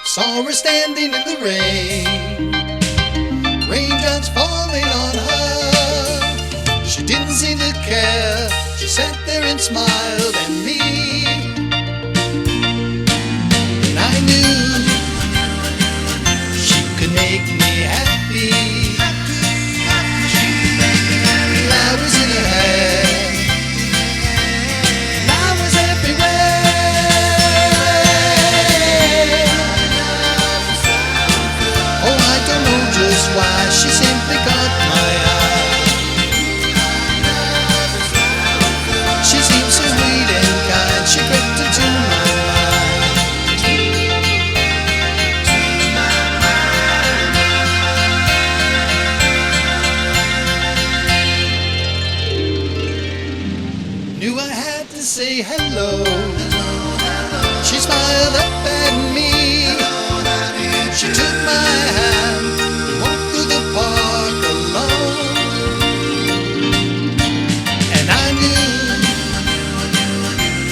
Saw her standing in the rain, raindrops falling on her. She didn't seem to care. She sat there and smiled at me. And I knew she could make me happy. Flowers in her hair, flowers everywhere. Oh, I don't know just why, she simply caught my eye. She seemed so sweet and kind, she crept into my mind. Knew I had to say hello. She smiled up at me. She took my hand and walked through the park alone. And I knew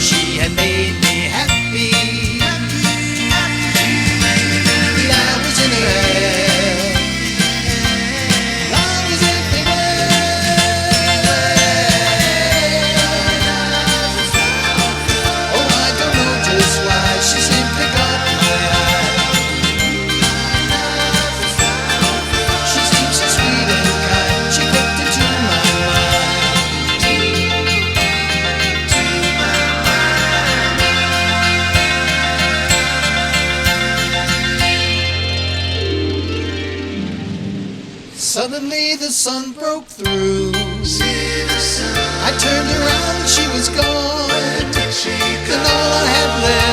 she had made me happy. Flowers in her hair, flowers everywhere. Oh, I don't know just why, she simply caught my eye. She seemed so sweet and kind, she crept into my mind. Suddenly the sun broke through. I turned around and she was gone, and all I had left